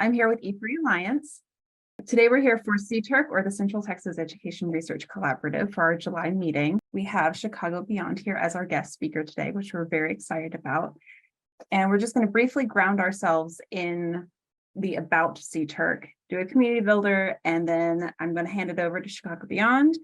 I'm here with E3 Alliance. Today we're here for CTERC, or the Central Texas Education Research Collaborative, for our July meeting. We have Chicago Beyond here as our guest speaker today, which we're very excited about. And we're just going to briefly ground ourselves in the about CTERC, do a community builder, and then I'm going to hand it over to Chicago Beyond,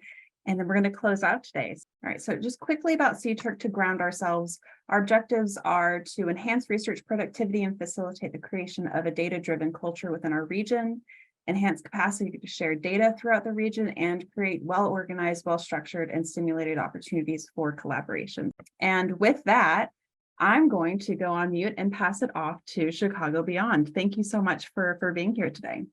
and then we're going to close out today. All right, so just quickly about CTERC to ground ourselves. Our objectives are to enhance research productivity and facilitate the creation of a data-driven culture within our region, enhance capacity to share data throughout the region, and create well-organized, well-structured, and stimulated opportunities for collaboration. And with that, I'm going to go on mute and pass it off to Chicago Beyond. Thank you so much for being here today.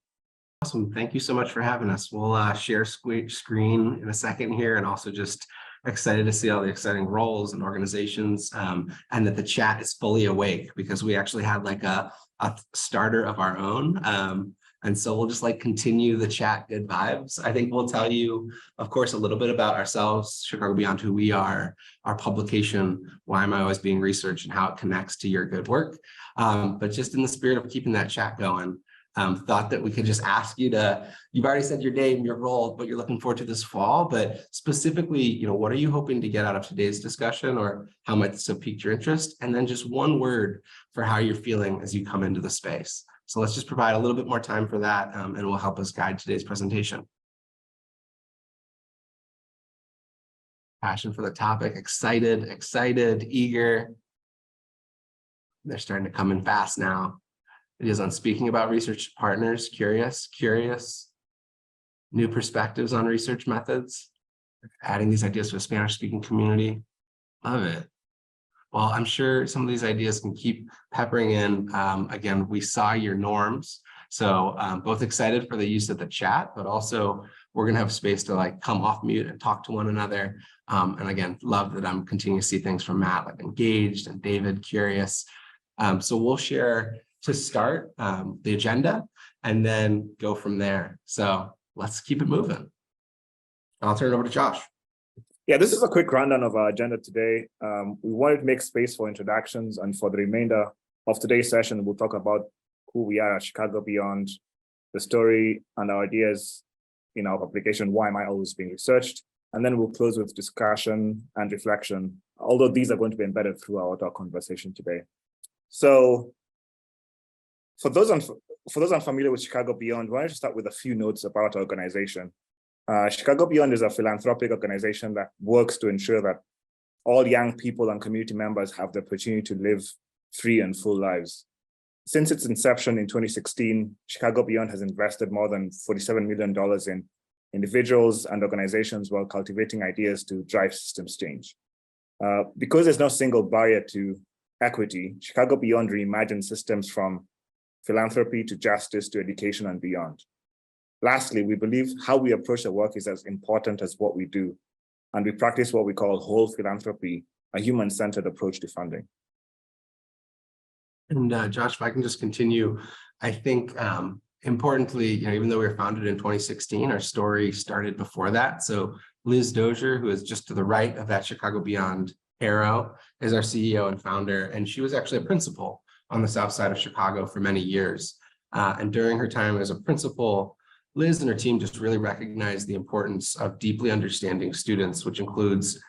Awesome. Thank you so much for having us. We'll share screen in a second here, and also just excited to see all the exciting roles and organizations, and that the chat is fully awake, because we actually had like a starter of our own. And so we'll just continue the chat good vibes. I think we'll tell you, of course, a little bit about ourselves, Chicago Beyond, who we are, our publication, Why Am I Always Being Researched, and how it connects to your good work. But just in the spirit of keeping that chat going, thought that we could just ask you you've already said your name, your role, what you're looking forward to this fall, but specifically, what are you hoping to get out of today's discussion, or how might this have piqued your interest? And then just one word for how you're feeling as you come into the space. So let's just provide a little bit more time for that, and will help us guide today's presentation. Passion for the topic, excited, eager. They're starting to come in fast now. It is on speaking about research partners, curious, new perspectives on research methods, adding these ideas to a Spanish-speaking community. Love it. Well, I'm sure some of these ideas can keep peppering in. Again, we saw your norms. So both excited for the use of the chat, but also we're going to have space to come off mute and talk to one another. And again, love that I'm continuing to see things from Matt, engaged, and David, curious. So we'll share to start the agenda and then go from there. So let's keep it moving. I'll turn it over to Josh. Yeah, this is a quick rundown of our agenda today. We wanted to make space for introductions, and for the remainder of today's session, we'll talk about who we are at Chicago Beyond, the story and our ideas in our publication, Why Am I Always Being Researched? And then we'll close with discussion and reflection, although these are going to be embedded throughout our conversation today. So for those unfamiliar with Chicago Beyond, I wanted to start with a few notes about our organization. Chicago Beyond is a philanthropic organization that works to ensure that all young people and community members have the opportunity to live free and full lives. Since its inception in 2016, Chicago Beyond has invested more than $47 million in individuals and organizations while cultivating ideas to drive systems change. Because there's no single barrier to equity, Chicago Beyond reimagines systems from philanthropy to justice to education and beyond. Lastly, we believe how we approach the work is as important as what we do, and we practice what we call whole philanthropy, a human-centered approach to funding. And Josh, if I can just continue, I think importantly, even though we were founded in 2016, our story started before that. So Liz Dozier, who is just to the right of that Chicago Beyond arrow, is our CEO and founder, and she was actually a principal on the south side of Chicago for many years. And during her time as a principal, Liz and her team just really recognized the importance of deeply understanding students, which includes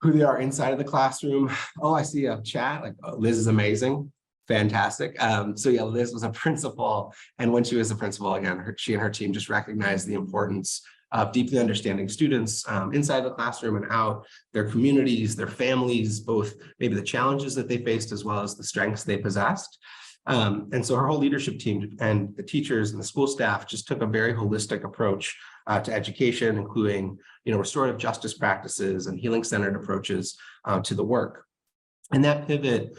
who they are inside of the classroom. Oh, I see a chat, Liz is amazing, fantastic. So yeah, Liz was a principal. And when she was a principal, again, she and her team just recognized the importance of deeply understanding students inside the classroom and out, their communities, their families, both maybe the challenges that they faced as well as the strengths they possessed. And so her whole leadership team and the teachers and the school staff just took a very holistic approach to education, including restorative justice practices and healing-centered approaches to the work. And that pivot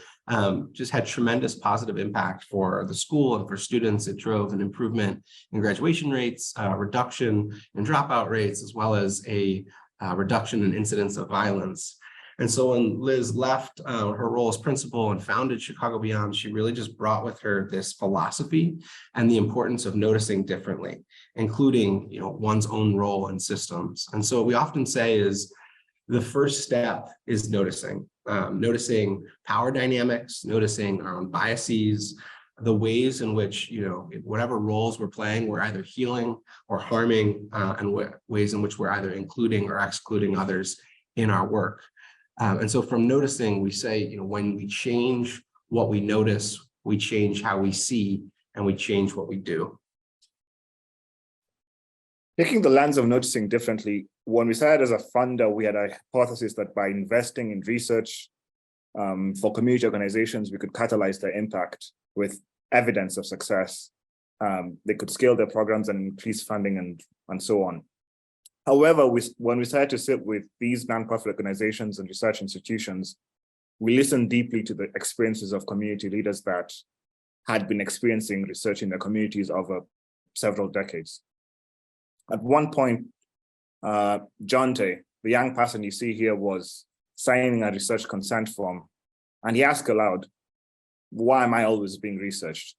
just had tremendous positive impact for the school and for students. It drove an improvement in graduation rates, reduction in dropout rates, as well as a reduction in incidents of violence. And so when Liz left her role as principal and founded Chicago Beyond, she really just brought with her this philosophy and the importance of noticing differently, including one's own role in systems. And so what we often say is the first step is noticing power dynamics, noticing our own biases, the ways in which, whatever roles we're playing, we're either healing or harming, and ways in which we're either including or excluding others in our work. And so from noticing, we say, when we change what we notice, we change how we see, and we change what we do. Taking the lens of noticing differently, when we started as a funder, we had a hypothesis that by investing in research for community organizations, we could catalyze their impact with evidence of success. They could scale their programs and increase funding and so on. However, when we started to sit with these nonprofit organizations and research institutions, we listened deeply to the experiences of community leaders that had been experiencing research in their communities over several decades. At one point, Jonte, the young person you see here, was signing a research consent form, and he asked aloud, "Why am I always being researched?"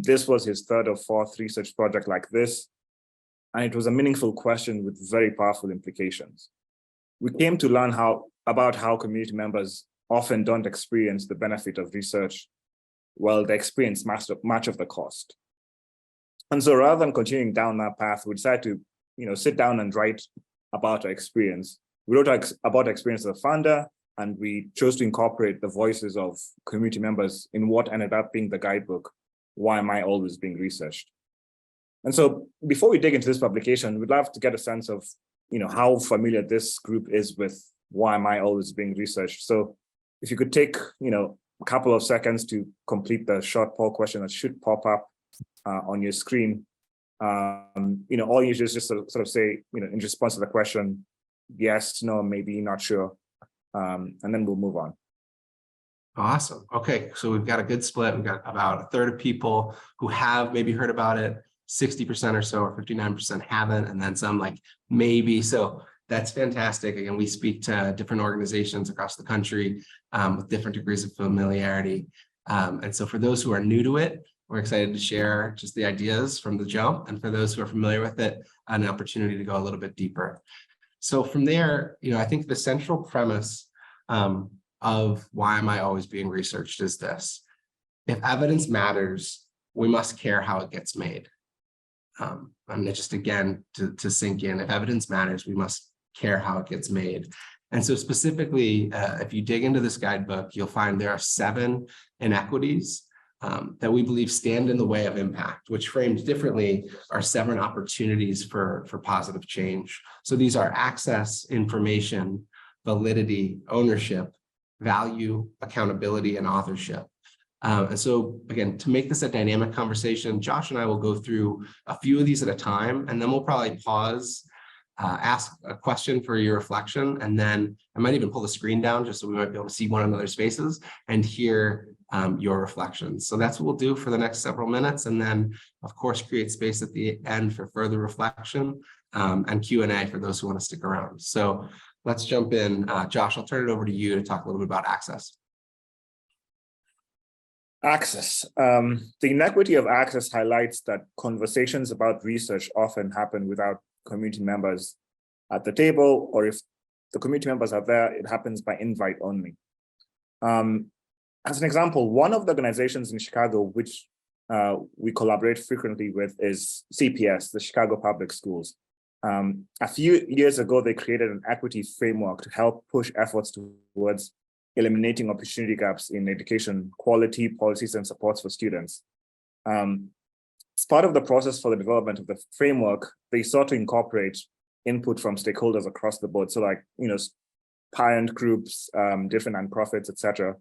This was his third or fourth research project like this, and it was a meaningful question with very powerful implications. We came to learn about how community members often don't experience the benefit of research, while they experience much of the cost. And so rather than continuing down that path, we decided to sit down and write about our experience. We wrote about our experience as a founder, and we chose to incorporate the voices of community members in what ended up being the guidebook, Why Am I Always Being Researched? And so before we dig into this publication, we'd love to get a sense of how familiar this group is with Why Am I Always Being Researched? So if you could take a couple of seconds to complete the short poll question that should pop up on your screen. All you just sort of say, in response to the question, yes, no, maybe, not sure, and then we'll move on. Awesome. Okay, so we've got a good split. We've got about a third of people who have maybe heard about it, 60% or so, or 59% haven't, and then some like maybe. So that's fantastic. Again, we speak to different organizations across the country with different degrees of familiarity. And so for those who are new to it, we're excited to share just the ideas from the jump. And for those who are familiar with it, an opportunity to go a little bit deeper. So from there, I think the central premise of Why Am I Always Being Researched is this: if evidence matters, we must care how it gets made. And just again, to sink in, if evidence matters, we must care how it gets made. And so specifically, if you dig into this guidebook, you'll find there are 7 inequities that we believe stand in the way of impact, which framed differently are 7 opportunities for positive change. So these are access, information, validity, ownership, value, accountability, and authorship. And so again, to make this a dynamic conversation, Josh and I will go through a few of these at a time, and then we'll probably pause, ask a question for your reflection, and then I might even pull the screen down just so we might be able to see one another's faces and hear your reflections. So that's what we'll do for the next several minutes, and then of course create space at the end for further reflection and Q&A for those who want to stick around. So let's jump in. Josh, I'll turn it over to you to talk a little bit about access. Access. The inequity of access highlights that conversations about research often happen without community members at the table, or if the community members are there, it happens by invite only. As an example, one of the organizations in Chicago which we collaborate frequently with is CPS, the Chicago Public Schools. A few years ago, they created an equity framework to help push efforts towards eliminating opportunity gaps in education quality, policies, and supports for students. As part of the process for the development of the framework, they sought to incorporate input from stakeholders across the board. So like, parent groups, different nonprofits, etc.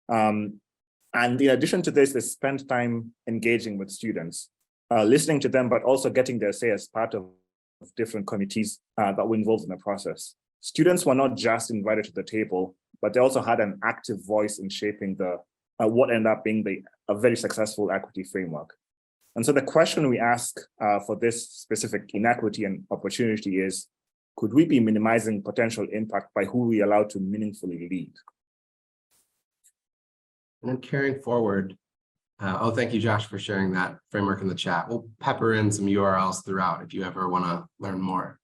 And in addition to this, they spent time engaging with students, listening to them, but also getting their say as part of different committees that were involved in the process. Students were not just invited to the table, but they also had an active voice in shaping the what ended up being a very successful equity framework. And so the question we ask for this specific inequity and opportunity is, could we be minimizing potential impact by who we allow to meaningfully lead? And then carrying forward, thank you, Josh, for sharing that framework in the chat. We'll pepper in some URLs throughout if you ever want to learn more.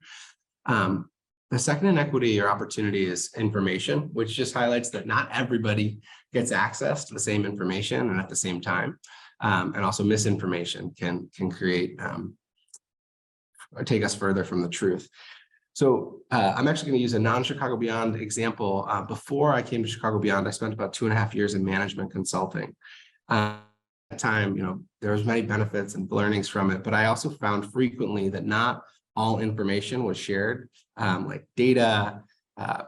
The second inequity or opportunity is information, which just highlights that not everybody gets access to the same information and at the same time. and also misinformation can create or take us further from the truth. So I'm actually going to use a non-Chicago Beyond example. Before I came to Chicago Beyond, I spent about 2.5 years in management consulting. At that time, there was many benefits and learnings from it, but I also found frequently that not all information was shared, like data,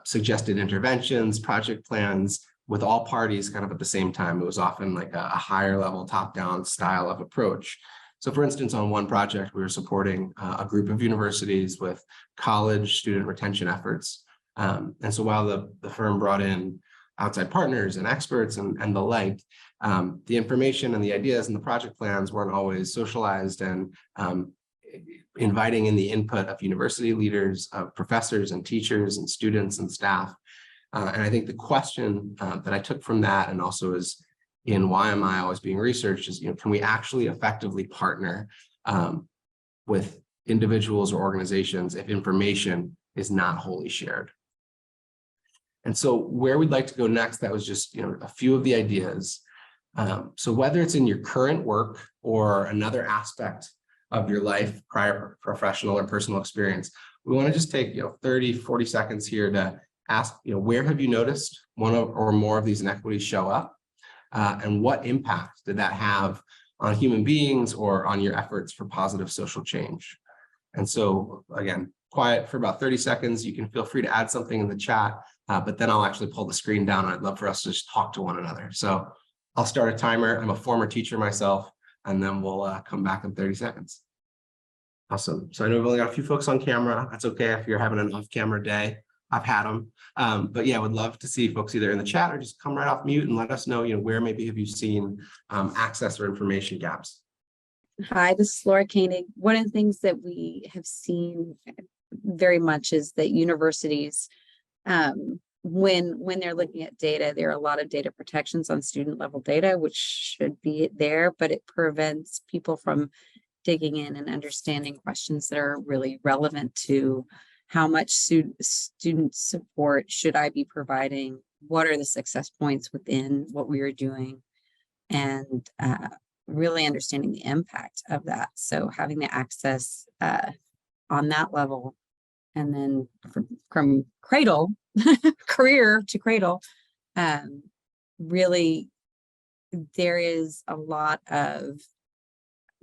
suggested interventions, project plans with all parties kind of at the same time. It was often like a higher level top-down style of approach. So for instance, on one project, we were supporting a group of universities with college student retention efforts. And so while the firm brought in outside partners and experts and the like, the information and the ideas and the project plans weren't always socialized and inviting in the input of university leaders, of professors and teachers and students and staff. And I think the question that I took from that, and also is in why am I always being researched, is can we actually effectively partner with individuals or organizations if information is not wholly shared? And so where we'd like to go next, that was just a few of the ideas. So whether it's in your current work or another aspect of your life, prior professional or personal experience, we want to just take 30, 40 seconds here to ask, where have you noticed one or more of these inequities show up? And what impact did that have on human beings or on your efforts for positive social change? And so again, quiet for about 30 seconds. You can feel free to add something in the chat, but then I'll actually pull the screen down. I'd love for us to just talk to one another. So I'll start a timer. I'm a former teacher myself, and then we'll come back in 30 seconds. Awesome. So I know we've only got a few folks on camera. That's okay if you're having an off-camera day. I've had them. But yeah, I would love to see folks either in the chat or just come right off mute and let us know, where maybe have you seen access or information gaps. Hi, this is Laura Koenig. One of the things that we have seen very much is that universities, when they're looking at data, there are a lot of data protections on student level data, which should be there, but it prevents people from digging in and understanding questions that are really relevant to how much student support should I be providing? What are the success points within what we are doing? And really understanding the impact of that. So having the access on that level, and then from cradle, career to cradle, really there is a lot of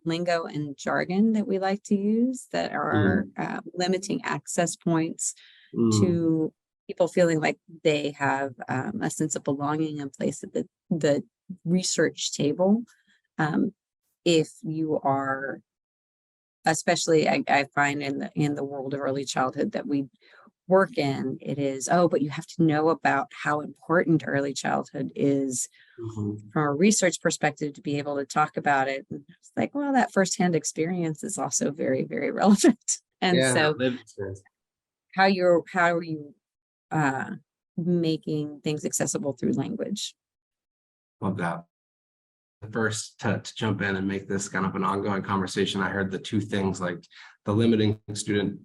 lingo and jargon that we like to use that are limiting access points to people feeling like they have a sense of belonging in place at the research table. If you are, especially I find in the world of early childhood that we work in, it is, but you have to know about how important early childhood is from a research perspective to be able to talk about it. And it's like, well, that firsthand experience is also very, very relevant. And so how are you making things accessible through language? Love that. First, to jump in and make this kind of an ongoing conversation, I heard the two things, like the limiting student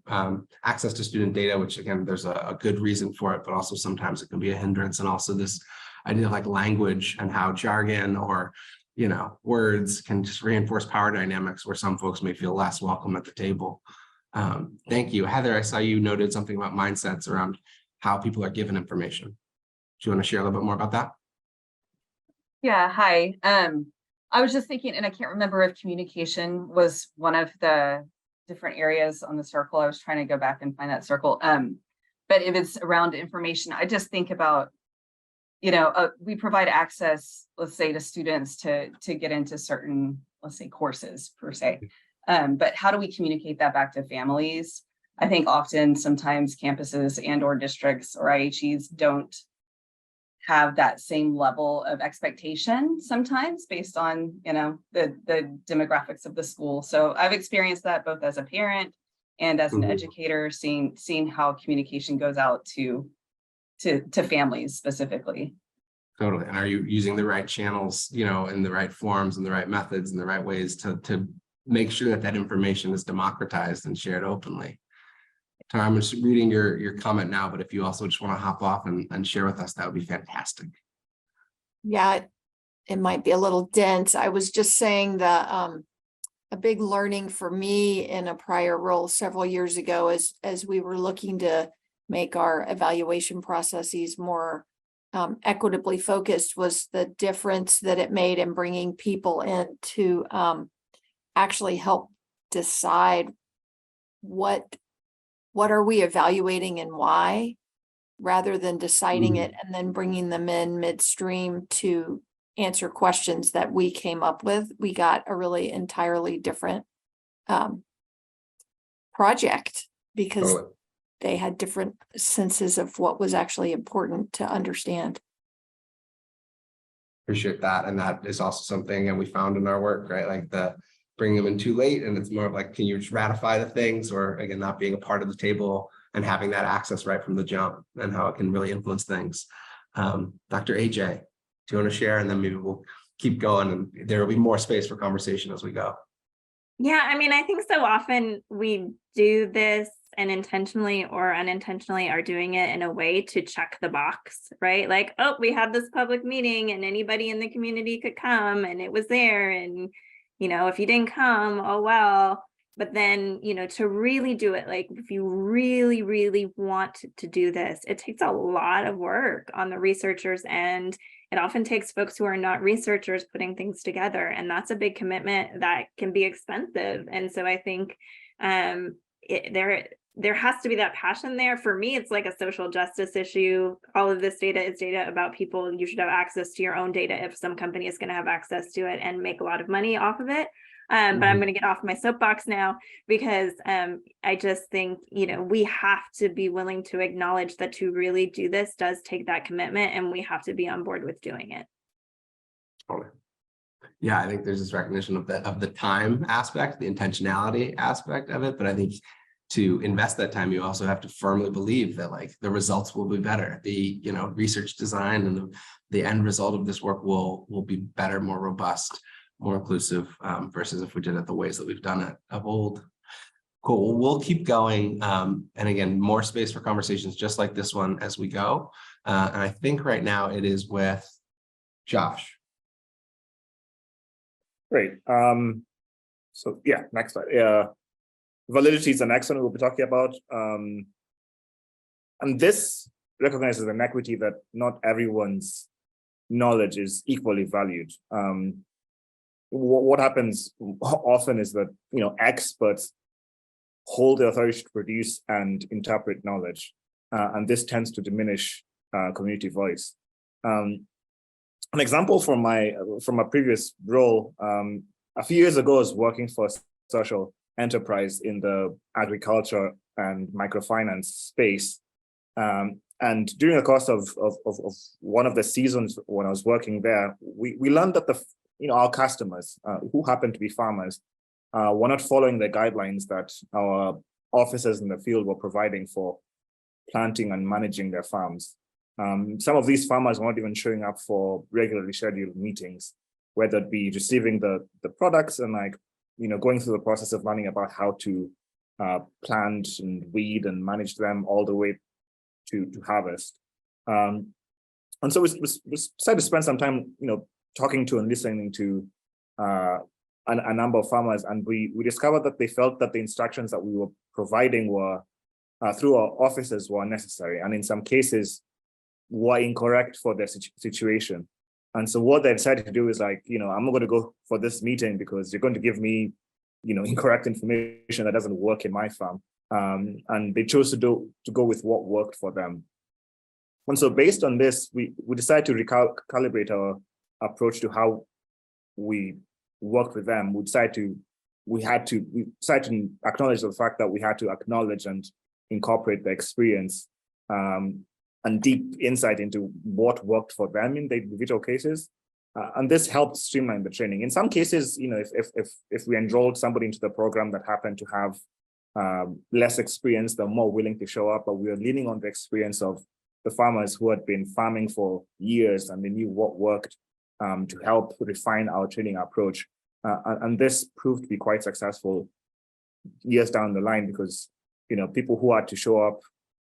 access to student data, which again, there's a good reason for it, but also sometimes it can be a hindrance. And also this idea of like language and how jargon or, words can just reinforce power dynamics where some folks may feel less welcome at the table. Thank you. Heather, I saw you noted something about mindsets around how people are given information. Do you want to share a little bit more about that? Yeah, hi. I was just thinking, and I can't remember if communication was one of the different areas on the circle. I was trying to go back and find that circle. But if it's around information, I just think about, we provide access, let's say, to students to get into certain, let's say, courses per se. But how do we communicate that back to families? I think often sometimes campuses and or districts or IHEs don't have that same level of expectation sometimes based on, the demographics of the school. So I've experienced that both as a parent and as an educator, seeing how communication goes out to families specifically. Totally. And are you using the right channels, in the right forms and the right methods and the right ways to make sure that information is democratized and shared openly? Tara, I'm just reading your comment now, but if you also just want to hop off and share with us, that would be fantastic. Yeah, it might be a little dense. I was just saying that a big learning for me in a prior role several years ago as we were looking to make our evaluation processes more equitably focused was the difference that it made in bringing people in to actually help decide what are we evaluating and why, rather than deciding it and then bringing them in midstream to answer questions that we came up with. We got a really entirely different project because they had different senses of what was actually important to understand. Appreciate that. And that is also something that we found in our work, right? Like the bring them in too late. And it's more of like, can you just ratify the things, or again, not being a part of the table and having that access right from the jump and how it can really influence things. Dr. AJ, do you want to share? And then maybe we'll keep going and there will be more space for conversation as we go. Yeah, I mean, I think so often we do this and intentionally or unintentionally are doing it in a way to check the box, right? Like, oh, we had this public meeting and anybody in the community could come and it was there. And, you know, if you didn't come, oh, well. But then, you know, to really do it, like if you really, really want to do this, it takes a lot of work on the researchers end. It often takes folks who are not researchers putting things together. And that's a big commitment that can be expensive. And so I think there has to be that passion there. For me, it's like a social justice issue. All of this data is data about people. You should have access to your own data if some company is going to have access to it and make a lot of money off of it. But I'm going to get off my soapbox now because I just think, you know, we have to be willing to acknowledge that to really do this does take that commitment, and we have to be on board with doing it. Yeah, I think there's this recognition of the time aspect, the intentionality aspect of it. But I think to invest that time, you also have to firmly believe that like the results will be better. The, you know, research design and the end result of this work will be better, more robust, more inclusive, versus if we did it the ways that we've done it of old. Cool. Well, we'll keep going. And again, more space for conversations just like this one as we go. And I think right now it is with Josh. Great. So yeah, next slide. Validity is the next one we'll be talking about. And this recognizes an equity that not everyone's knowledge is equally valued. What happens often is that, you know, experts hold the authority to produce and interpret knowledge, and this tends to diminish community voice. An example from a previous role, a few years ago, I was working for a social enterprise in the agriculture and microfinance space. And during the course of one of the seasons when I was working there, we learned that our customers who happen to be farmers were not following the guidelines that our officers in the field were providing for planting and managing their farms. Some of these farmers were not even showing up for regularly scheduled meetings, whether it be receiving the products and going through the process of learning about how to plant and weed and manage them all the way to harvest. And so we decided to spend some time, talking to and listening to a number of farmers, and we discovered that they felt that the instructions that we were providing were through our officers were unnecessary, and in some cases were incorrect for their situation. And so what they decided to do is I'm not going to go for this meeting because you're going to give me, incorrect information that doesn't work in my farm. And they chose to go with what worked for them. And so based on this, we decided to recalibrate our approach to how we worked with them. We decided to acknowledge the fact that we had to acknowledge and incorporate the experience and deep insight into what worked for them in the individual cases. And this helped streamline the training. In some cases, if we enrolled somebody into the program that happened to have less experience, they're more willing to show up, but we were leaning on the experience of the farmers who had been farming for years and they knew what worked to help refine our training approach. And this proved to be quite successful years down the line because, people who had to show up,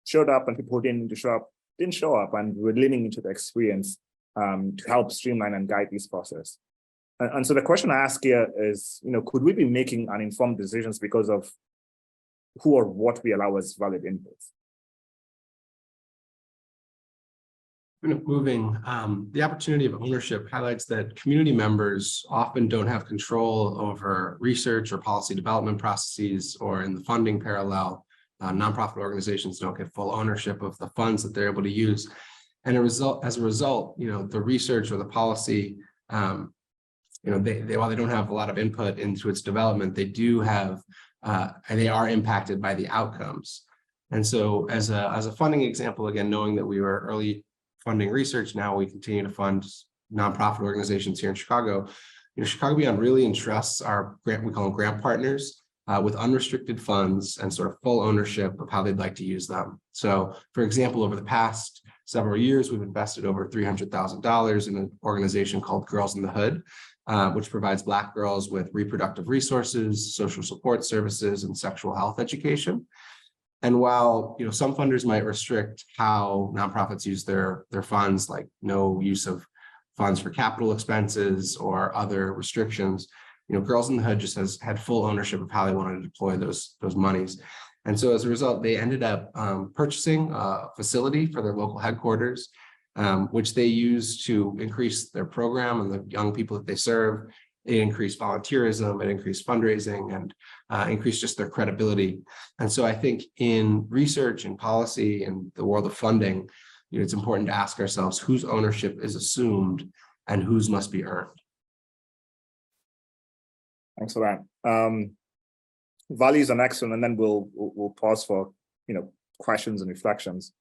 showed up, and people who didn't need to show up, didn't show up, and we were leaning into the experience to help streamline and guide this process. And so the question I ask here is, could we be making uninformed decisions because of who or what we allow as valid inputs? Moving, the opportunity of ownership highlights that community members often don't have control over research or policy development processes, or in the funding parallel, nonprofit organizations don't get full ownership of the funds that they're able to use. And as a result, the research or the policy, while they don't have a lot of input into its development, they do have, and they are impacted by the outcomes. And so as a funding example, again, knowing that we were early funding research, now we continue to fund nonprofit organizations here in Chicago. Chicago Beyond really entrusts our grant, we call them grant partners, with unrestricted funds and sort of full ownership of how they'd like to use them. So, for example, over the past several years, we've invested over $300,000 in an organization called Girls in the Hood, which provides Black girls with reproductive resources, social support services, and sexual health education. And while some funders might restrict how nonprofits use their funds, like no use of funds for capital expenses or other restrictions, Girls in the Hood just has had full ownership of how they wanted to deploy those monies. And so as a result, they ended up purchasing a facility for their local headquarters, which they use to increase their program and the young people that they serve. It increased volunteerism, it increased fundraising, and increased just their credibility. And so I think in research and policy and the world of funding, it's important to ask ourselves whose ownership is assumed and whose must be earned. Thanks for that. Values are excellent, and then we'll pause for questions and reflections.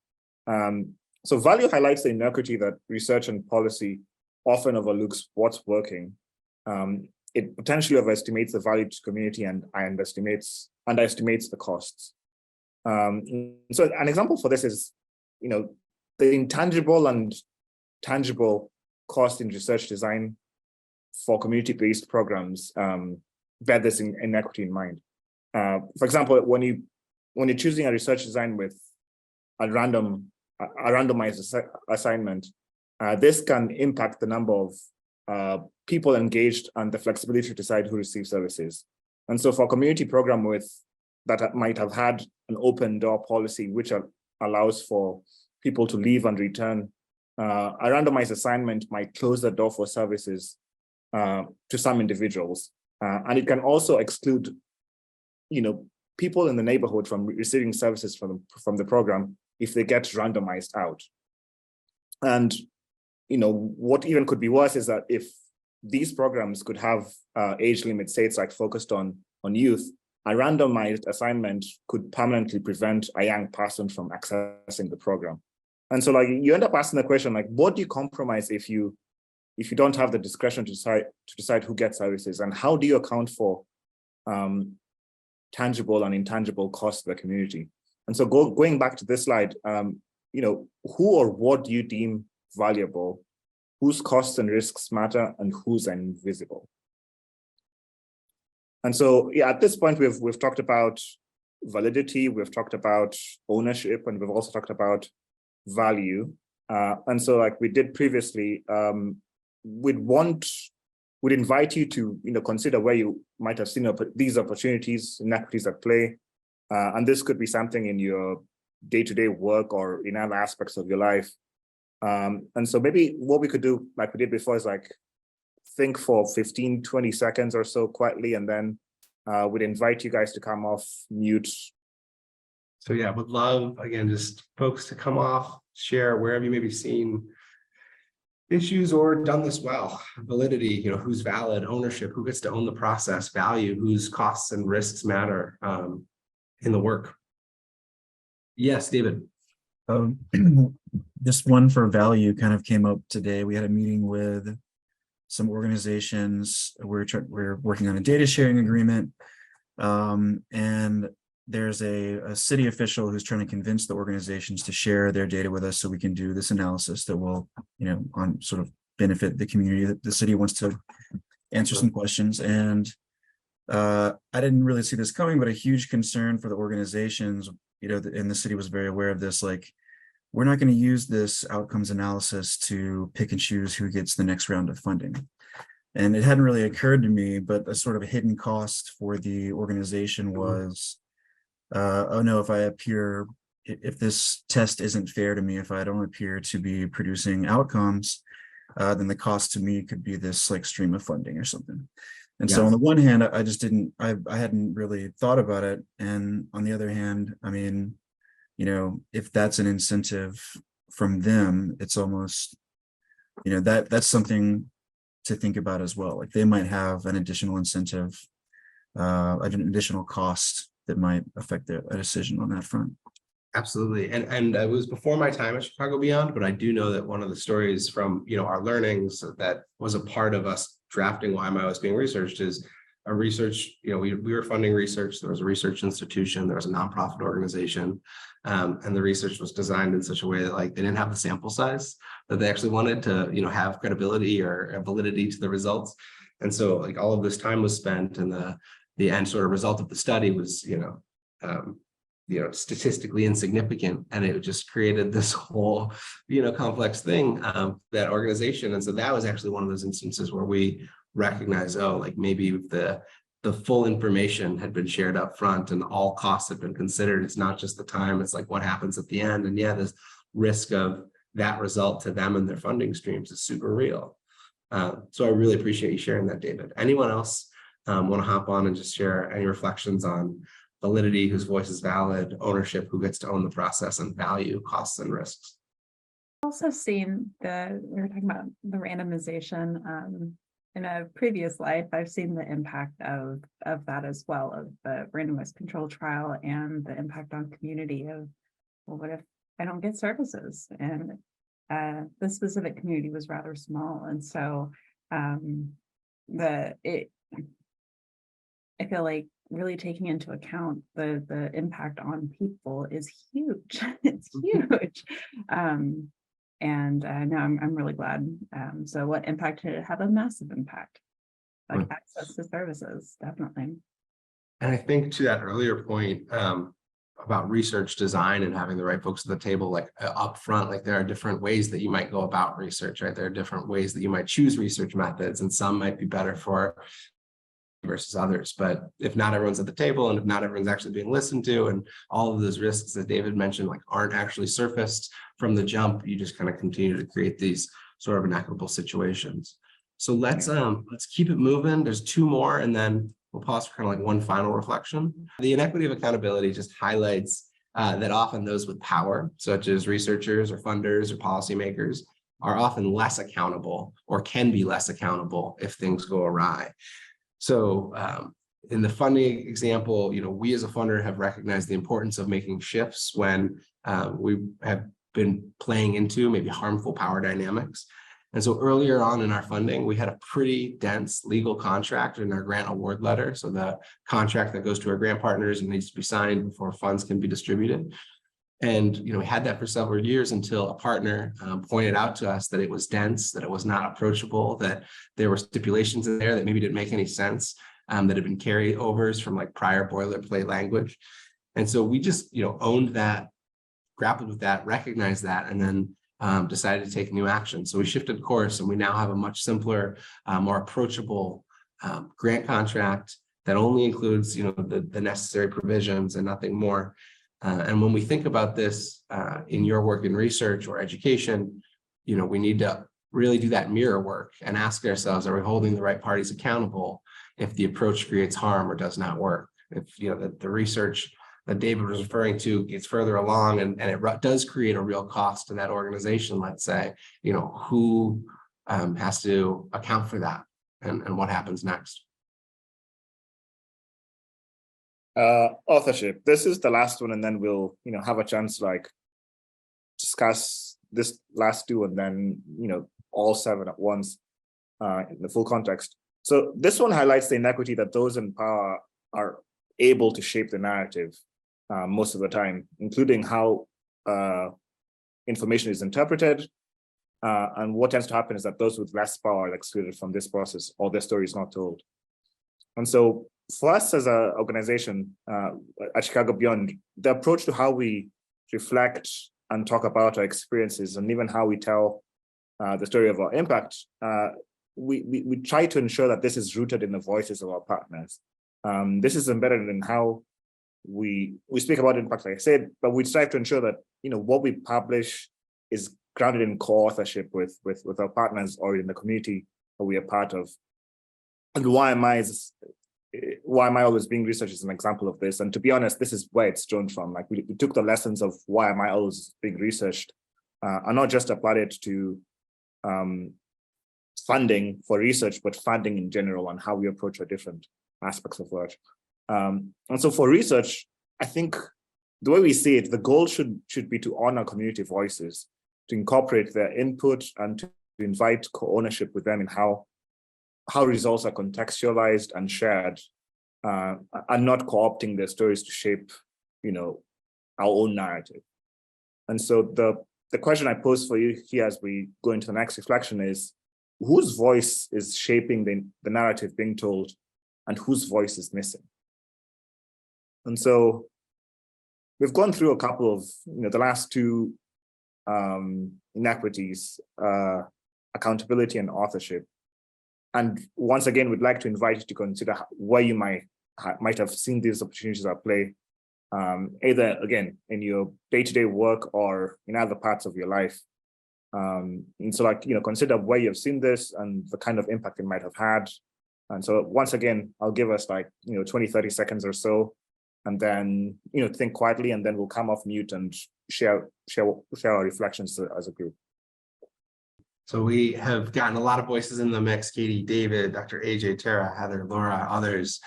So value highlights the inequity that research and policy often overlooks what's working. It potentially overestimates the value to community and underestimates the costs. So an example for this is, the intangible and tangible cost in research design for community-based programs bear this inequity in mind. For example, when you're choosing a research design with a randomized assignment, this can impact the number of people engaged and the flexibility to decide who receives services. And so for a community program that might have had an open door policy, which allows for people to leave and return, a randomized assignment might close the door for services to some individuals. And it can also exclude, people in the neighborhood from receiving services from the program if they get randomized out. And what even could be worse is that if these programs could have age limit states like focused on youth, a randomized assignment could permanently prevent a young person from accessing the program. And so you end up asking the question, what do you compromise if you don't have the discretion to decide who gets services, and how do you account for tangible and intangible costs to the community? And so going back to this slide, who or what do you deem valuable, whose costs and risks matter, and who's invisible? And so, at this point, we've talked about validity, we've talked about ownership, and we've also talked about value. And so, like we did previously, we'd invite you to consider where you might have seen these opportunities, inequities at play, and this could be something in your day-to-day work or in other aspects of your life. And so maybe what we could do, like we did before, is think for 15-20 seconds or so quietly, and then we'd invite you guys to come off mute. So yeah, would love, again, just folks to come off, share wherever you may be seen issues or done this well. Validity, who's valid, ownership, who gets to own the process, value, whose costs and risks matter in the work. Yes, David. Just one for value kind of came up today. We had a meeting with some organizations. We're working on a data sharing agreement, and there's a city official who's trying to convince the organizations to share their data with us so we can do this analysis that will, on sort of benefit the community. That the city wants to answer some questions, and I didn't really see this coming, but a huge concern for the organizations, and the city was very aware of this. we're not going to use this outcomes analysis to pick and choose who gets the next round of funding. And it hadn't really occurred to me, but a sort of hidden cost for the organization was, oh no, if this test isn't fair to me, if I don't appear to be producing outcomes, then the cost to me could be this like stream of funding or something. And so on the one hand, I hadn't really thought about it. And on the other hand, I mean, if that's an incentive from them, it's almost, that's something to think about as well. Like they might have an additional incentive, an additional cost that might affect a decision on that front. Absolutely. And it was before my time at Chicago Beyond, but I do know that one of the stories from, our learnings that was a part of us drafting why my was being researched is a research, we were funding research. There was a research institution, there was a nonprofit organization, and the research was designed in such a way that like they didn't have the sample size that they actually wanted to, have credibility or validity to the results. And so like all of this time was spent, and the end sort of result of the study was, statistically insignificant, and it just created this whole, complex thing, that organization. And so that was actually one of those instances where we recognize, like maybe the full information had been shared up front and all costs have been considered. It's not just the time, it's like what happens at the end. And yeah, this risk of that result to them and their funding streams is super real. So I really appreciate you sharing that, David. Anyone else want to hop on and just share any reflections on validity, whose voice is valid, ownership, who gets to own the process, and value, costs, and risks? Also seen we were talking about the randomization in a previous life. I've seen the impact of that as well, of the randomized control trial and the impact on community of, well, what if I don't get services? And the specific community was rather small. And so I feel like really taking into account the impact on people is huge. It's huge. No, I'm really glad. So what impact did it have? A massive impact, like access to services, definitely. And I think to that earlier point about research design and having the right folks at the table, like up front, like there are different ways that you might go about research, right? There are different ways that you might choose research methods, and some might be better for versus others. But if not everyone's at the table, and if not everyone's actually being listened to, and all of those risks that David mentioned like aren't actually surfaced from the jump, you just kind of continue to create these sort of inequitable situations. So let's keep it moving. There's two more, and then we'll pause for kind of like one final reflection. The inequity of accountability just highlights that often those with power, such as researchers or funders or policymakers, are often less accountable or can be less accountable if things go awry. So in the funding example, we as a funder have recognized the importance of making shifts when we have been playing into maybe harmful power dynamics. And so earlier on in our funding, we had a pretty dense legal contract in our grant award letter. So the contract that goes to our grant partners and needs to be signed before funds can be distributed. And we had that for several years until a partner pointed out to us that it was dense, that it was not approachable, that there were stipulations in there that maybe didn't make any sense, that had been carryovers from like prior boilerplate language. And so we just owned that, grappled with that, recognized that, and then decided to take new action. So we shifted course, and we now have a much simpler, more approachable grant contract that only includes the necessary provisions and nothing more. And when we think about this in your work in research or education, we need to really do that mirror work and ask ourselves, are we holding the right parties accountable if the approach creates harm or does not work? If the research that David was referring to gets further along and it does create a real cost to that organization, let's say, who has to account for that, and what happens next? Authorship. This is the last one, and then we'll have a chance to like discuss this last two, and then all seven at once in the full context. So this one highlights the inequity that those in power are able to shape the narrative most of the time, including how information is interpreted. And what tends to happen is that those with less power are excluded from this process, or their story is not told. And so for us as an organization at Chicago Beyond, the approach to how we reflect and talk about our experiences and even how we tell the story of our impact, we try to ensure that this is rooted in the voices of our partners. This is embedded in how we speak about impact, like I said, but we strive to ensure that what we publish is grounded in co-authorship with our partners or in the community that we are part of. And why am I always being research is an example of this. And to be honest, this is where it's drawn from. Like we took the lessons of why am I always being researched and not just applied it to funding for research, but funding in general and how we approach our different aspects of work. And so for research, I think the way we see it, the goal should be to honor community voices, to incorporate their input and to invite co-ownership with them in how results are contextualized and shared, and not co-opting their stories to shape, our own narrative. And so the question I pose for you here as we go into the next reflection is, whose voice is shaping the narrative being told and whose voice is missing? And so we've gone through a couple of, the last two inequities, accountability and authorship. And once again, we'd like to invite you to consider where you might have seen these opportunities at play, either again in your day-to-day work or in other parts of your life. And so consider where you've seen this and the kind of impact it might have had. And so once again, I'll give us 20, 30 seconds or so, and then, think quietly, and then we'll come off mute and share our reflections as a group. So we have gotten a lot of voices in the mix: Katie, David, Dr. AJ, Tara, Heather, Laura, others.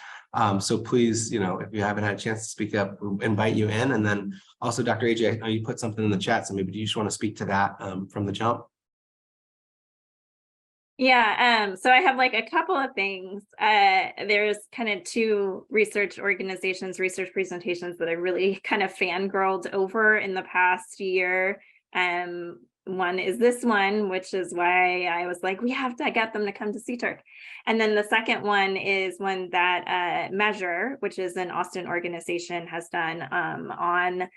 So please, if you haven't had a chance to speak up, we'll invite you in. And then also, Dr. AJ, I know you put something in the chat, so maybe do you just want to speak to that from the jump? Yeah, so I have a couple of things. There's kind of two research organizations, research presentations that I really kind of fangirled over in the past year. One is this one, which is why I was like, we have to get them to come to CTERC. And then the second one is one that Measure, which is an Austin organization, has done on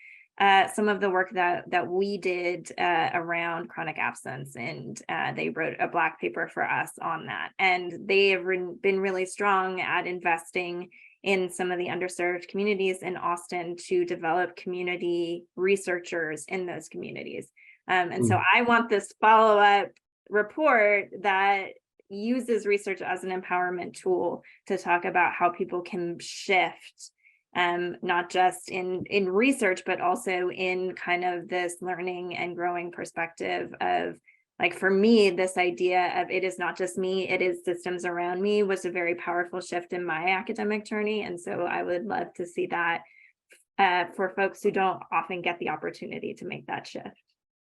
some of the work that we did around chronic absence. And they wrote a black paper for us on that. And they have been really strong at investing in some of the underserved communities in Austin to develop community researchers in those communities. And so I want this follow-up report that uses research as an empowerment tool to talk about how people can shift, not just in research, but also in kind of this learning and growing perspective of, for me, this idea of it is not just me, it is systems around me was a very powerful shift in my academic journey. And so I would love to see that for folks who don't often get the opportunity to make that shift.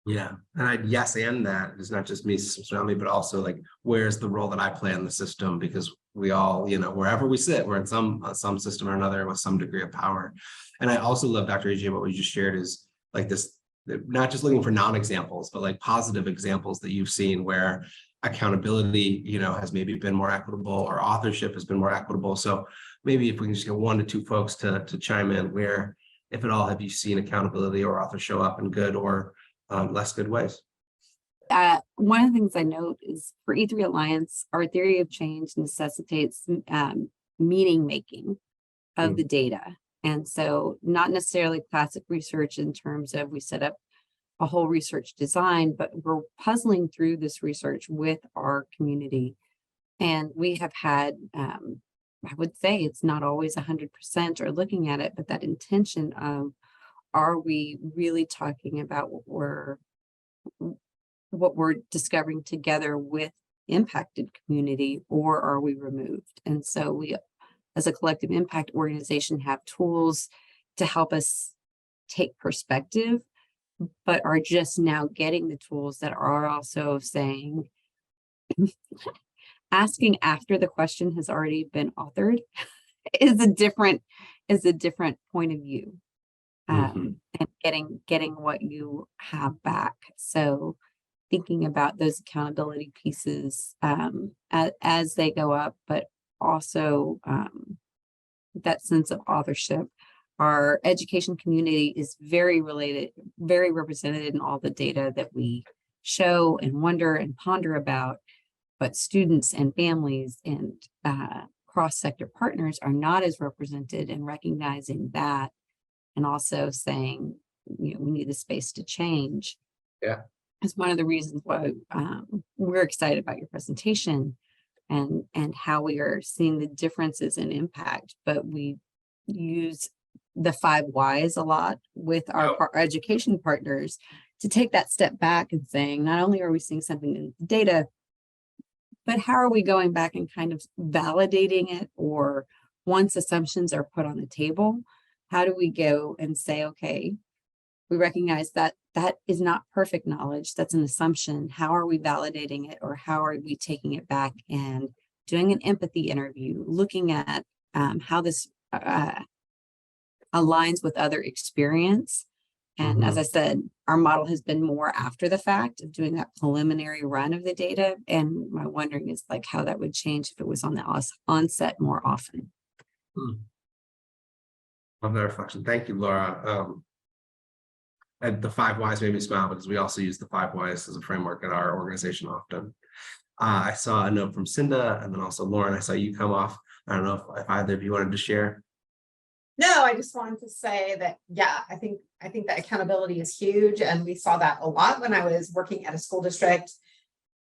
Yeah, and that it's not just me, systems around me, but also where's the role that I play in the system? Because we all, wherever we sit, we're in some system or another with some degree of power. And I also love, Dr. AJ, what we just shared is this, not just looking for non-examples, but positive examples that you've seen where accountability, has maybe been more equitable, or authorship has been more equitable. So maybe if we can just get 1 to 2 folks to chime in, where, if at all, have you seen accountability or author show up in good or less good ways? One of the things I note is for E3 Alliance, our theory of change necessitates meaning making of the data. And so not necessarily classic research in terms of we set up a whole research design, but we're puzzling through this research with our community. And we have had, I would say it's not always 100% or looking at it, but that intention of, are we really talking about what we're discovering together with impacted community, or are we removed? And so we, as a collective impact organization, have tools to help us take perspective, but are just now getting the tools that are also saying, asking after the question has already been authored is a different point of view. And getting what you have back. So thinking about those accountability pieces as they go up, but also that sense of authorship. Our education community is very very represented in all the data that we show and wonder and ponder about, but students and families and cross-sector partners are not as represented, and recognizing that and also saying, we need the space to change. Yeah. Is one of the reasons why we're excited about your presentation and how we are seeing the differences in impact, but we use the 5 whys a lot with our education partners to take that step back and saying, not only are we seeing something in the data, but how are we going back and kind of validating it? Or once assumptions are put on the table, how do we go and say, okay, we recognize that that is not perfect knowledge, that's an assumption. How are we validating it? Or how are we taking it back and doing an empathy interview, looking at how this aligns with other experience. And as I said, our model has been more after the fact of doing that preliminary run of the data. And my wondering is like how that would change if it was on the onset more often. Love that reflection. Thank you, Laura. And the 5 whys made me smile because we also use the 5 whys as a framework in our organization often. I saw a note from Cinda, and then also Lauren, I saw you come off. I don't know if either of you wanted to share. No, I just wanted to say that, yeah, I think that accountability is huge. And we saw that a lot when I was working at a school district.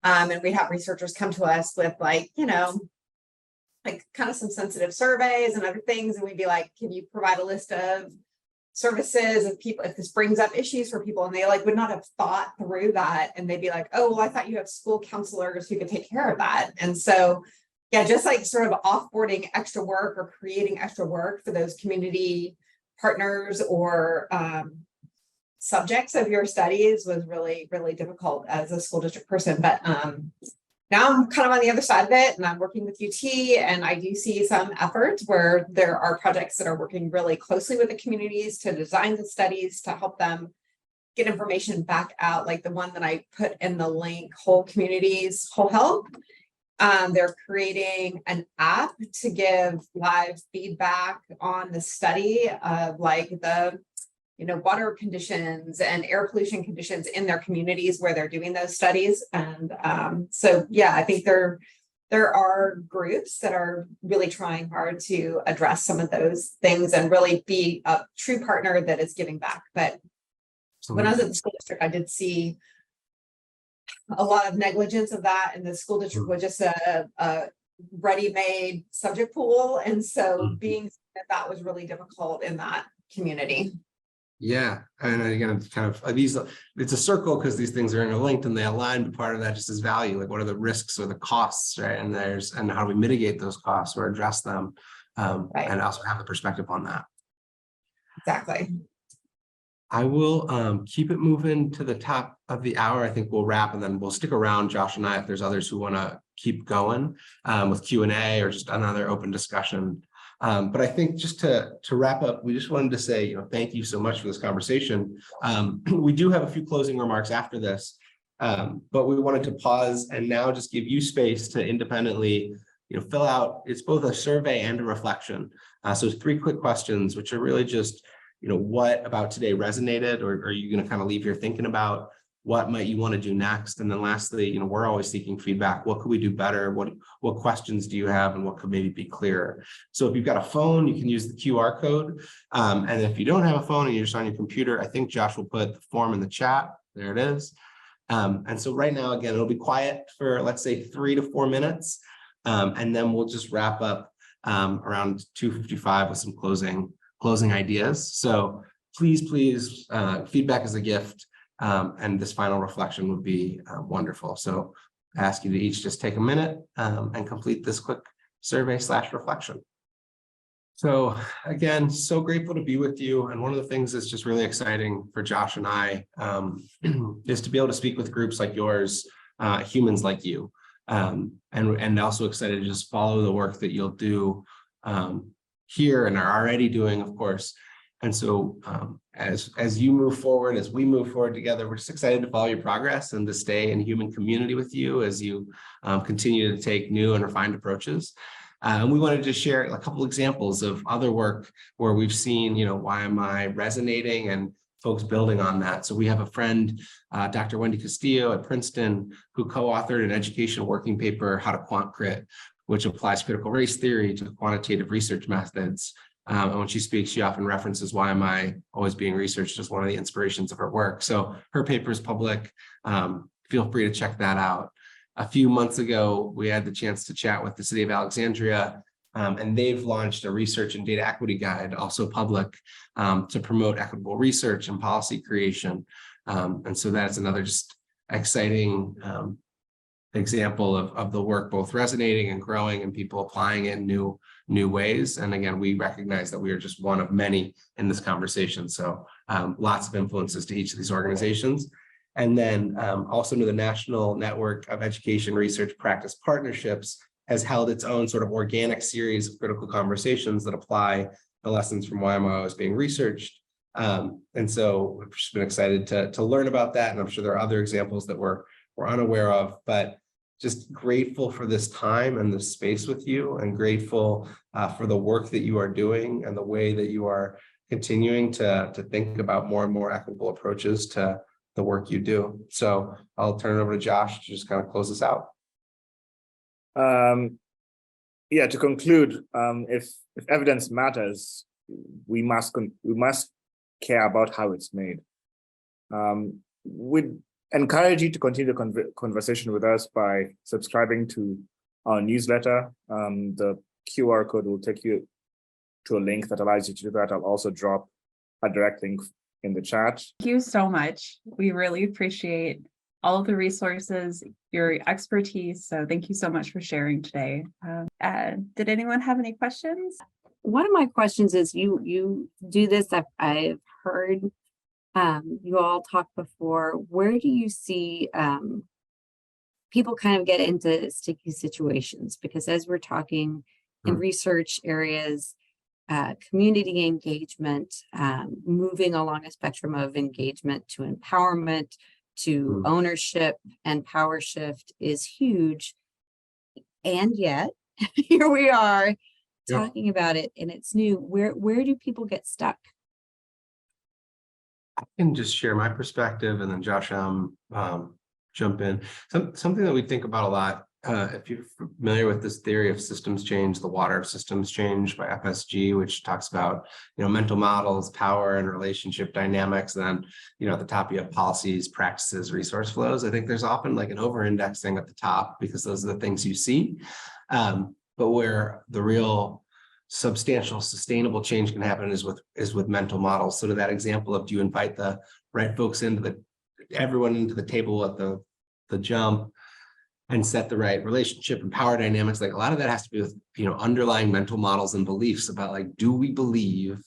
And we have researchers come to us with like, like kind of some sensitive surveys and other things. And we'd be like, can you provide a list of services of people if this brings up issues for people? And they like would not have thought through that. And they'd be like, oh, well, I thought you have school counselors who could take care of that. And so yeah, just like sort of offboarding extra work or creating extra work for those community partners or subjects of your studies was really, really difficult as a school district person. But now I'm kind of on the other side of it, and I'm working with UT, and I do see some efforts where there are projects that are working really closely with the communities to design the studies to help them get information back out, like the one that I put in the link, Whole Communities, Whole Health. They're creating an app to give live feedback on the study of like the, water conditions and air pollution conditions in their communities where they're doing those studies. And so, yeah, I think there are groups that are really trying hard to address some of those things and really be a true partner that is giving back. But when I was at the school district, I did see a lot of negligence of that, and the school district was just a ready-made subject pool, and so being that was really difficult in that community. Yeah, and again, it's kind of it's a circle because these things are interlinked and they align, but part of that just is value, like what are the risks or the costs, right? And how do we mitigate those costs or address them, Right. and also have the perspective on that. Exactly. I will keep it moving to the top of the hour. I think we'll wrap, and then we'll stick around, Josh and I, if there's others who want to keep going with Q&A or just another open discussion. But I think just to wrap up, we just wanted to say, thank you so much for this conversation. We do have a few closing remarks after this, but we wanted to pause and now just give you space to independently, fill out. It's both a survey and a reflection. So 3 quick questions, which are really just, what about today resonated, or are you going to kind of leave here thinking about what might you want to do next? And then lastly, we're always seeking feedback. What could we do better? What questions do you have, and what could maybe be clearer? So if you've got a phone, you can use the QR code. And if you don't have a phone and you're just on your computer, I think Josh will put the form in the chat. There it is. And so right now, again, it'll be quiet for, let's say, 3 to 4 minutes. And then we'll just wrap up around 2:55 with some closing ideas. So please, feedback is a gift. And this final reflection would be wonderful. So I ask you to each just take a minute and complete this quick survey/reflection. So again, so grateful to be with you. And one of the things that's just really exciting for Josh and I is to be able to speak with groups like yours, humans like you, and also excited to just follow the work that you'll do here and are already doing, of course. And so as you move forward, as we move forward together, we're just excited to follow your progress and to stay in human community with you as you continue to take new and refined approaches. And we wanted to share a couple examples of other work where we've seen, why am I resonating and folks building on that. So we have a friend, Dr. Wendy Castillo at Princeton, who co-authored an education working paper, How to Quant Crit, which applies critical race theory to quantitative research methods. And when she speaks, she often references Why Am I Always Being Researched as one of the inspirations of her work. So her paper is public. Feel free to check that out. A few months ago, we had the chance to chat with the city of Alexandria, and they've launched a research and data equity guide, also public, to promote equitable research and policy creation. And so that's another just exciting example of the work both resonating and growing and people applying it in new ways. And again, we recognize that we are just one of many in this conversation. So lots of influences to each of these organizations. And then also the National Network of Education Research Practice Partnerships has held its own sort of organic series of critical conversations that apply the lessons from Why Am I Always Being Researched. And so we've just been excited to learn about that. And I'm sure there are other examples that we're unaware of, but just grateful for this time and this space with you, and grateful for the work that you are doing and the way that you are continuing to think about more and more equitable approaches to the work you do. So I'll turn it over to Josh to just kind of close this out. Yeah, to conclude, if evidence matters, we must care about how it's made. We'd encourage you to continue the conversation with us by subscribing to our newsletter. The QR code will take you to a link that allows you to do that. I'll also drop a direct link in the chat. Thank you so much. We really appreciate all of the resources, your expertise. So thank you so much for sharing today. Did anyone have any questions? One of my questions is, you do this, I've heard you all talk before. Where do you see people kind of get into sticky situations? Because as we're talking in research areas, community engagement, moving along a spectrum of engagement to empowerment, to ownership and power shift is huge. And yet here we are talking about it and it's new. Where do people get stuck? I can just share my perspective and then Josh, jump in. Something that we think about a lot, if you're familiar with this theory of systems change, the water of systems change by FSG, which talks about, mental models, power and relationship dynamics. And then, at the top you have policies, practices, resource flows. I think there's often like an over-indexing at the top because those are the things you see. But where the real substantial sustainable change can happen is with mental models. So to that example of, do you invite the right folks everyone into the table at the jump and set the right relationship and power dynamics? Like a lot of that has to be with, underlying mental models and beliefs about like, do we believe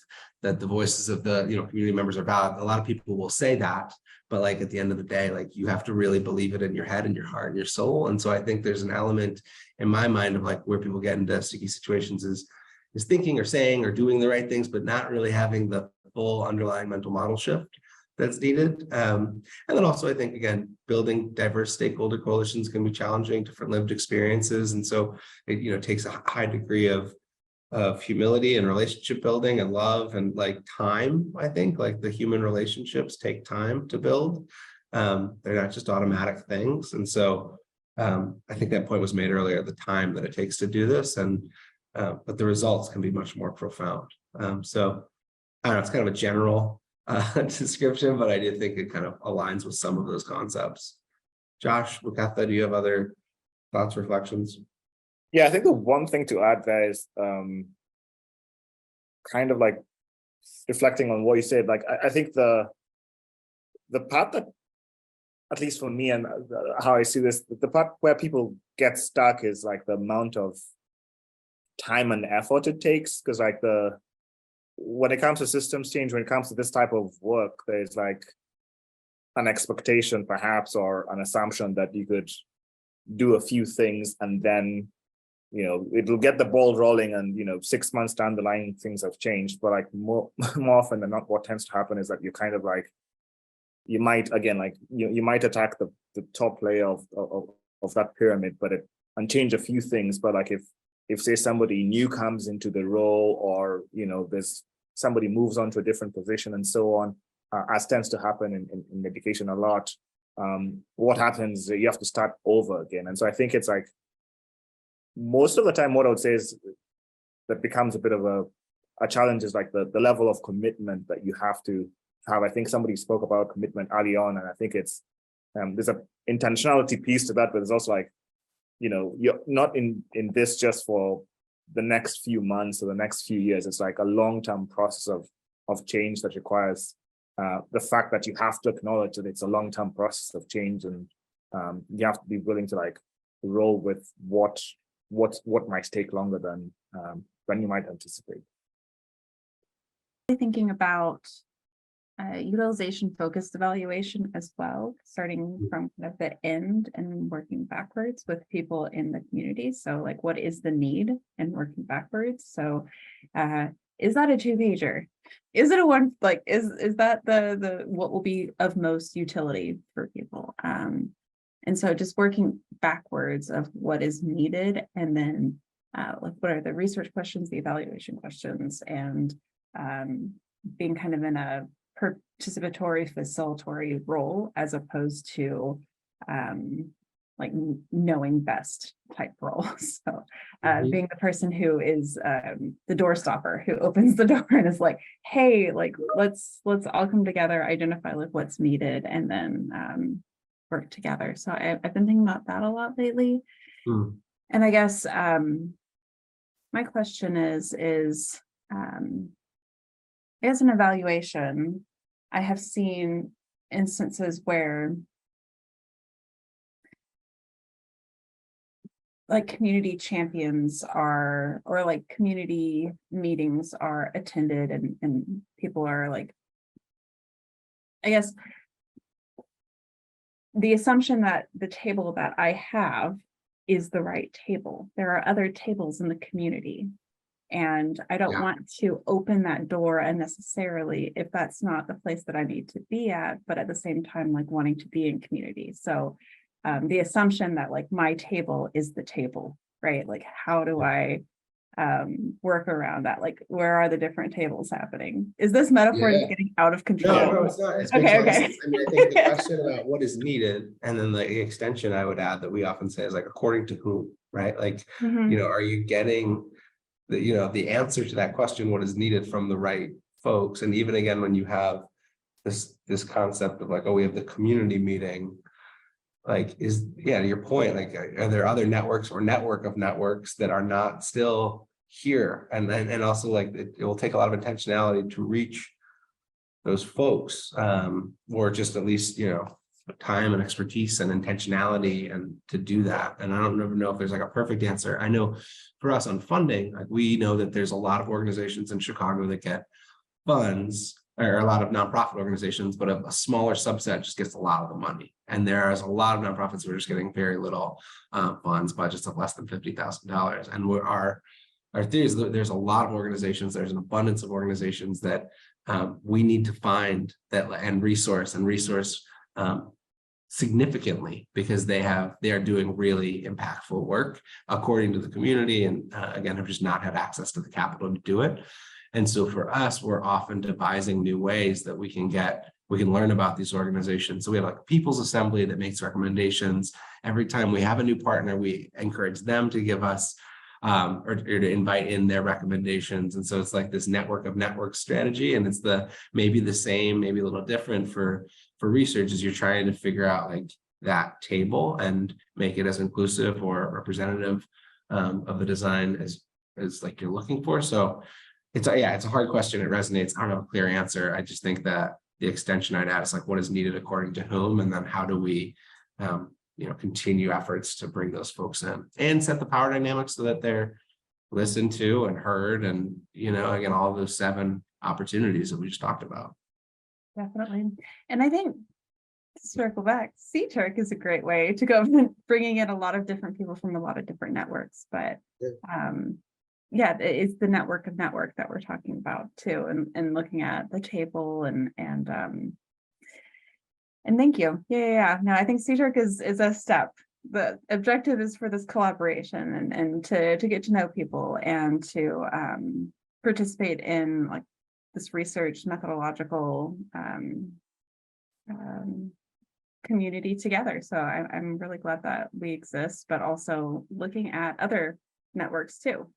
that the voices of the, community members are valid? A lot of people will say that, but like at the end of the day, like you have to really believe it in your head and your heart and your soul. And so I think there's an element in my mind of like where people get into sticky situations is thinking or saying or doing the right things, but not really having the full underlying mental model shift that's needed. And then also, I think, again, building diverse stakeholder coalitions can be challenging, different lived experiences. And so it, takes a high degree of humility and relationship building and love and like time. I think like the human relationships take time to build. They're not just automatic things. And so I think that point was made earlier, the time that it takes to do this, but the results can be much more profound. So I don't know, it's kind of a general description, but I do think it kind of aligns with some of those concepts. Josh, Mukatha, do you have other thoughts, reflections? Yeah, I think the one thing to add there is kind of like reflecting on what you said. Like I think the part that, at least for me and how I see this, the part where people get stuck is like the amount of time and effort it takes. Because like when it comes to systems change, when it comes to this type of work, there's like an expectation perhaps or an assumption that you could do a few things and then it'll get the ball rolling and 6 months down the line things have changed. But like more often than not, what tends to happen is that you kind of like, you might again like you might attack the top layer of that pyramid, and change a few things. But like if if say somebody new comes into the role, or there's somebody moves on to a different position and so on, as tends to happen in education a lot. What happens, you have to start over again. And so I think it's like, most of the time, what I would say is that becomes a bit of a challenge is like the level of commitment that you have to have. I think somebody spoke about commitment early on, and I think it's there's a intentionality piece to that, but there's also like, you're not in this just for the next few months or the next few years. It's like a long-term process of change that requires the fact that you have to acknowledge that it's a long-term process of change, and you have to be willing to like roll with what might take longer than you might anticipate. Thinking about utilization focused evaluation as well, starting from kind of the end and working backwards with people in the community. So like, what is the need, and working backwards. So is that a 2-pager? Is it a one, like, is that the what will be of most utility for people? And so just working backwards of what is needed, and then like, what are the research questions, the evaluation questions, and being kind of in a participatory facilitatory role, as opposed to like knowing best type role. So being the person who is the door stopper, who opens the door and is like, hey, like, let's all come together, identify like what's needed, and then work together. So I've been thinking about that a lot lately. And I guess my question is as an evaluation, I have seen instances where like community champions are, or like community meetings are attended, and people are like, I guess the assumption that the table that I have is the right table. There are other tables in the community, and I don't want to open that door unnecessarily if that's not the place that I need to be at, but at the same time, like wanting to be in community. So the assumption that like my table is the table, right? Like, how do I work around that? Like, where are the different tables happening? Is this metaphor just getting out of control? No, it's not. It's Okay. I mean, I think the question about what is needed, and then the extension I would add that we often say is like, according to whom, right? Like, are you getting the answer to that question, what is needed, from the right folks? And even again, when you have this concept of like, oh, we have the community meeting, like, to your point, like, are there other networks or network of networks that are not still here? And also like, it will take a lot of intentionality to reach those folks, or just at least, time and expertise and intentionality and to do that. And I don't ever know if there's like a perfect answer. I know for us on funding, like, we know that there's a lot of organizations in Chicago that get funds, or a lot of nonprofit organizations, but a smaller subset just gets a lot of the money. And there's a lot of nonprofits who are just getting very little funds, budgets of less than $50,000. And our theory is that there's a lot of organizations, there's an abundance of organizations that we need to find that and resource significantly, because they are doing really impactful work according to the community, and again, have just not had access to the capital to do it. And so for us, we're often devising new ways that we can learn about these organizations. So we have like a people's assembly that makes recommendations. Every time we have a new partner, we encourage them to give us or to invite in their recommendations. And so it's like this network of network strategy. And it's maybe the same, maybe a little different for research, as you're trying to figure out like that table and make it as inclusive or representative of the design as like you're looking for. So it's a hard question. It resonates. I don't have a clear answer. I just think that the extension I'd add is like, what is needed according to whom, and then how do we, continue efforts to bring those folks in and set the power dynamics so that they're listened to and heard, and again, all of those 7 opportunities that we just talked about. Definitely. And I think, to circle back, CTERC is a great way to go, bringing in a lot of different people from a lot of different networks, but it's the network of network that we're talking about too, and looking at the table and thank you. No, I think CTERC is a step the objective is for this collaboration and to get to know people and to participate in like this research methodological community together. So I'm really glad that we exist, but also looking at other networks too.